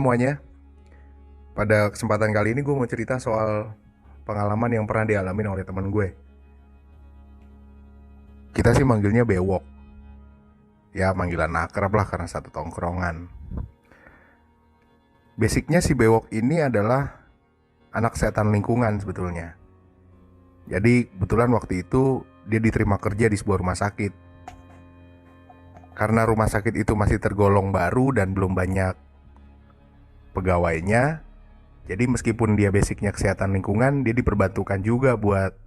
Semuanya, pada kesempatan kali ini gue mau cerita soal pengalaman yang pernah dialami oleh teman gue. Kita sih manggilnya Bewok. Ya panggilan akrab lah karena satu tongkrongan. Basicnya si Bewok ini adalah anak setan lingkungan sebetulnya. Jadi kebetulan waktu itu dia diterima kerja di sebuah rumah sakit. Karena rumah sakit itu masih tergolong baru dan belum banyak pegawainya, jadi meskipun dia basicnya kesehatan lingkungan, dia diperbantukan juga buat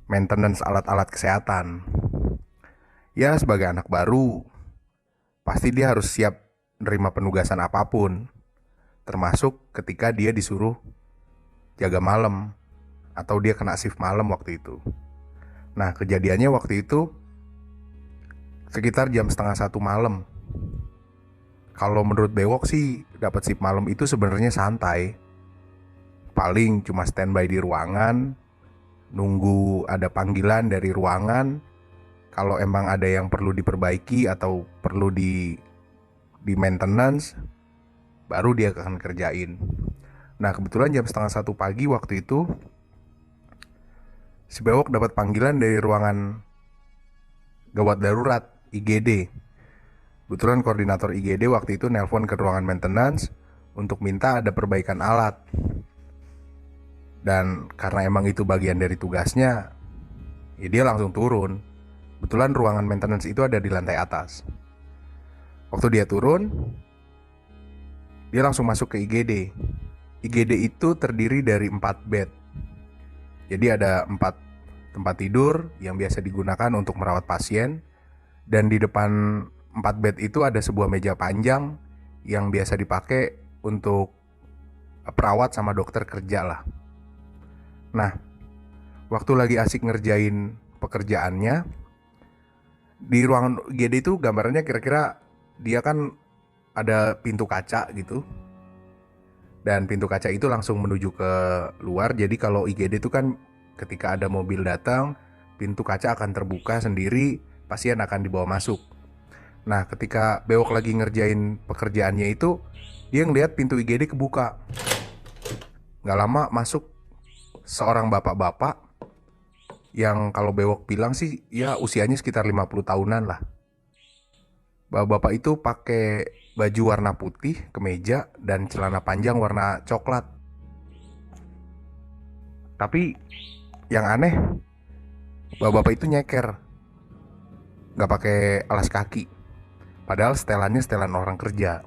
maintenance alat-alat kesehatan. Ya sebagai anak baru, pasti dia harus siap menerima penugasan apapun, termasuk ketika dia disuruh jaga malam atau dia kena shift malam waktu itu. Nah kejadiannya waktu itu sekitar jam setengah 1 malam. Kalau menurut Bewok sih dapat shift malam itu sebenarnya santai. Paling cuma standby di ruangan, nunggu ada panggilan dari ruangan. Kalau emang ada yang perlu diperbaiki atau perlu di maintenance, baru dia akan kerjain. Nah kebetulan jam setengah 1 pagi waktu itu si Bewok dapat panggilan dari ruangan gawat darurat IGD. Kebetulan koordinator IGD waktu itu nelpon ke ruangan maintenance untuk minta ada perbaikan alat. Dan karena emang itu bagian dari tugasnya, ya dia langsung turun. Kebetulan ruangan maintenance itu ada di lantai atas. Waktu dia turun, dia langsung masuk ke IGD. IGD itu terdiri dari 4 bed. Jadi ada 4 tempat tidur yang biasa digunakan untuk merawat pasien. Dan di depan 4 bed itu ada sebuah meja panjang yang biasa dipakai untuk perawat sama dokter kerja lah. Nah, waktu lagi asik ngerjain pekerjaannya, di ruangan IGD itu gambarannya kira-kira dia kan ada pintu kaca gitu. Dan pintu kaca itu langsung menuju ke luar. Jadi kalau IGD itu kan ketika ada mobil datang, pintu kaca akan terbuka sendiri, pasien akan dibawa masuk. Nah ketika Bewok lagi ngerjain pekerjaannya itu, dia ngeliat pintu IGD kebuka. Gak lama masuk seorang bapak-bapak yang kalau Bewok bilang sih ya usianya sekitar 50 tahunan lah. Bapak-bapak itu pakai baju warna putih, kemeja, dan celana panjang warna coklat. Tapi yang aneh, bapak-bapak itu nyeker, gak pakai alas kaki. Padahal setelannya setelan orang kerja.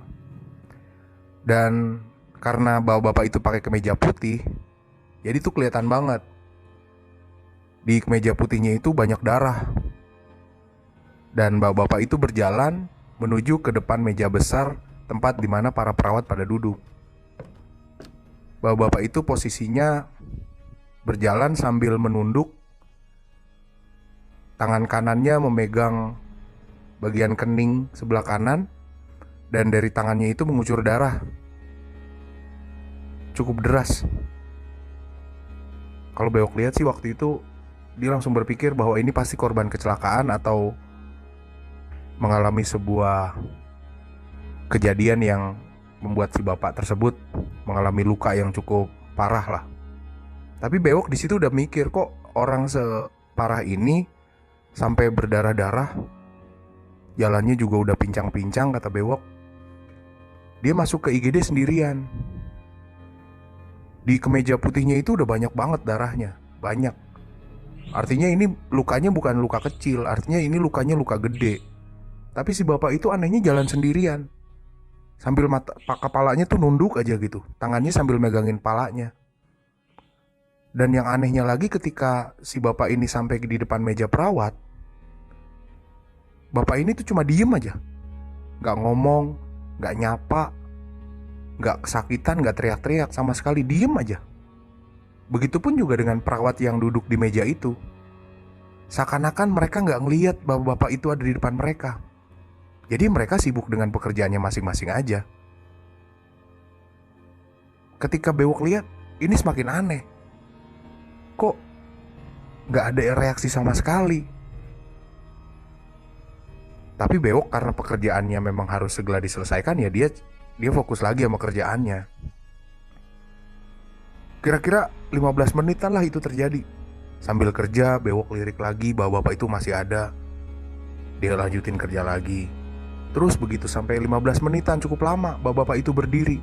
Dan karena bapak-bapak itu pakai kemeja putih, jadi tuh kelihatan banget. Di kemeja putihnya itu banyak darah. Dan bapak-bapak itu berjalan menuju ke depan meja besar tempat di mana para perawat pada duduk. Bapak-bapak itu posisinya berjalan sambil menunduk. Tangan kanannya memegang bagian kening sebelah kanan, dan dari tangannya itu mengucur darah cukup deras. Kalau Bewok lihat sih waktu itu dia langsung berpikir bahwa ini pasti korban kecelakaan atau mengalami sebuah kejadian yang membuat si bapak tersebut mengalami luka yang cukup parah lah. Tapi Bewok di situ udah mikir, kok orang separah ini sampai berdarah-darah, jalannya juga udah pincang-pincang, kata Bewok. Dia masuk ke IGD sendirian. Di kemeja putihnya itu udah banyak banget darahnya, banyak. Artinya ini lukanya bukan luka kecil, artinya ini lukanya luka gede. Tapi si bapak itu anehnya jalan sendirian, sambil kepalanya tuh nunduk aja gitu, tangannya sambil megangin palanya. Dan yang anehnya lagi, ketika si bapak ini sampai di depan meja perawat, bapak ini tuh cuma diem aja, gak ngomong, gak nyapa, gak kesakitan, gak teriak-teriak, sama sekali diem aja. Begitupun juga dengan perawat yang duduk di meja itu. Seakan-akan mereka gak ngeliat bahwa bapak itu ada di depan mereka. Jadi mereka sibuk dengan pekerjaannya masing-masing aja. Ketika Bewok lihat, ini semakin aneh. Kok gak ada reaksi sama sekali? Tapi Bewok karena pekerjaannya memang harus segera diselesaikan, ya dia dia fokus lagi sama kerjaannya. Kira-kira 15 menitan lah itu terjadi. Sambil kerja, Bewok lirik lagi bahwa bapak itu masih ada. Dia lanjutin kerja lagi. Terus begitu sampai 15 menitan, cukup lama, bapak-bapak itu berdiri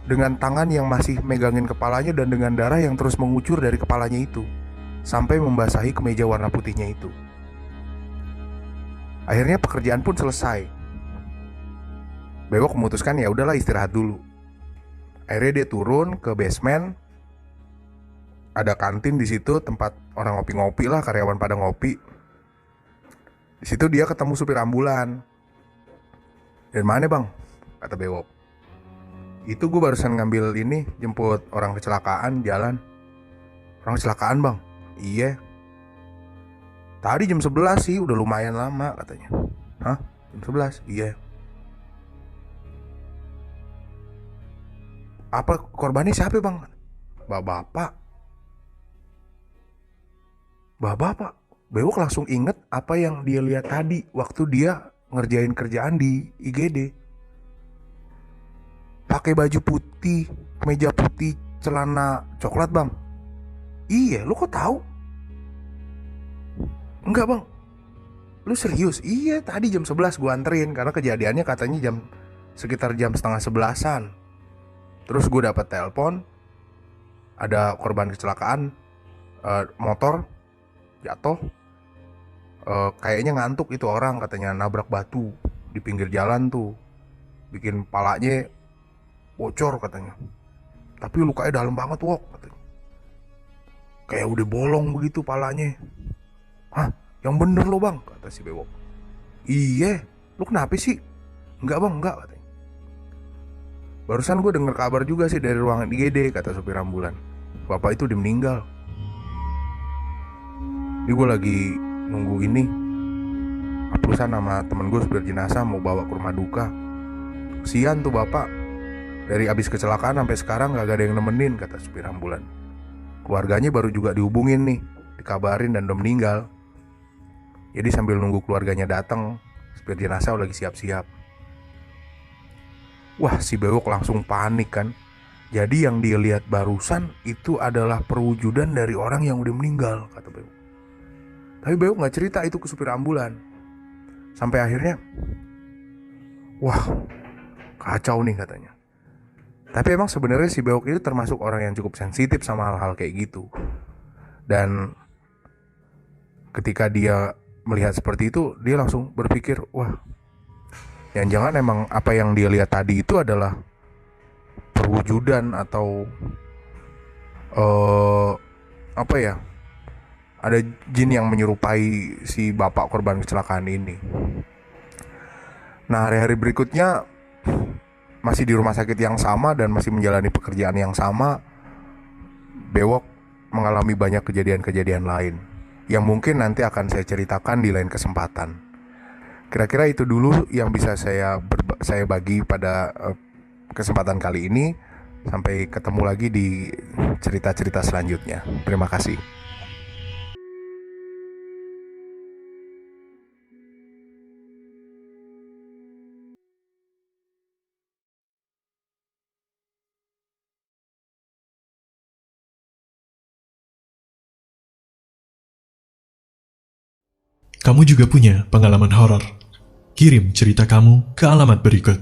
dengan tangan yang masih megangin kepalanya dan dengan darah yang terus mengucur dari kepalanya itu sampai membasahi kemeja warna putihnya itu. Akhirnya pekerjaan pun selesai. Bewok memutuskan ya udahlah istirahat dulu. Akhirnya dia turun ke basement. Ada kantin di situ, tempat orang ngopi-ngopi lah, karyawan pada ngopi. Di situ dia ketemu supir ambulan. "Dan mana bang?" kata Bewok. "Itu gue barusan ngambil ini, jemput orang kecelakaan jalan." "Orang kecelakaan bang?" "Iya." "Tadi jam 11 sih, udah lumayan lama," katanya. "Hah? Jam 11? Iya." "Apa korbannya siapa bang?" Bapak. Bewok langsung inget apa yang dia lihat tadi waktu dia ngerjain kerjaan di IGD. Pakai baju putih, kemeja putih, celana coklat bang. "Iya, lu kok tahu?" "Enggak bang." "Lu serius?" "Iya, tadi jam 11 gue anterin karena kejadiannya katanya sekitar jam setengah 11-an. Terus gue dapat telepon ada korban kecelakaan, motor jatuh, kayaknya ngantuk itu orang, katanya nabrak batu di pinggir jalan tuh, bikin palanya bocor katanya. Tapi lukanya dalam banget wok, katanya. Kayak udah bolong begitu palanya." "Hah? Yang bener lo bang," kata si Bewok. "Iya, lu kenapa sih?" "Enggak bang, enggak," katanya. "Barusan gue denger kabar juga sih dari ruangan IGD," kata supir ambulan. "Bapak itu udah meninggal. Ini gue lagi nunggu ini aplusan sama temen gue supir jenazah mau bawa ke rumah duka. Kesian tuh bapak, dari abis kecelakaan sampai sekarang gak ada yang nemenin," kata supir ambulan. "Keluarganya baru juga dihubungin nih, dikabarin dan udah meninggal. Jadi sambil nunggu keluarganya datang, supir jenazah lagi siap-siap." Wah, si Bewok langsung panik kan. Jadi yang dia lihat barusan itu adalah perwujudan dari orang yang udah meninggal, kata Bewok. Tapi Bewok gak cerita itu ke supir ambulan. Sampai akhirnya, wah, kacau nih katanya. Tapi emang sebenarnya si Bewok itu termasuk orang yang cukup sensitif sama hal-hal kayak gitu. Dan ketika dia melihat seperti itu, dia langsung berpikir, wah, jangan-jangan emang apa yang dia lihat tadi itu adalah perwujudan atau apa ya, ada jin yang menyerupai si bapak korban kecelakaan ini. Nah, hari-hari berikutnya masih di rumah sakit yang sama dan masih menjalani pekerjaan yang sama, Bewok mengalami banyak kejadian-kejadian lain yang mungkin nanti akan saya ceritakan di lain kesempatan. Kira-kira itu dulu yang bisa saya bagi pada kesempatan kali ini. Sampai ketemu lagi di cerita-cerita selanjutnya. Terima kasih. Kamu juga punya pengalaman horor? Kirim cerita kamu ke alamat berikut.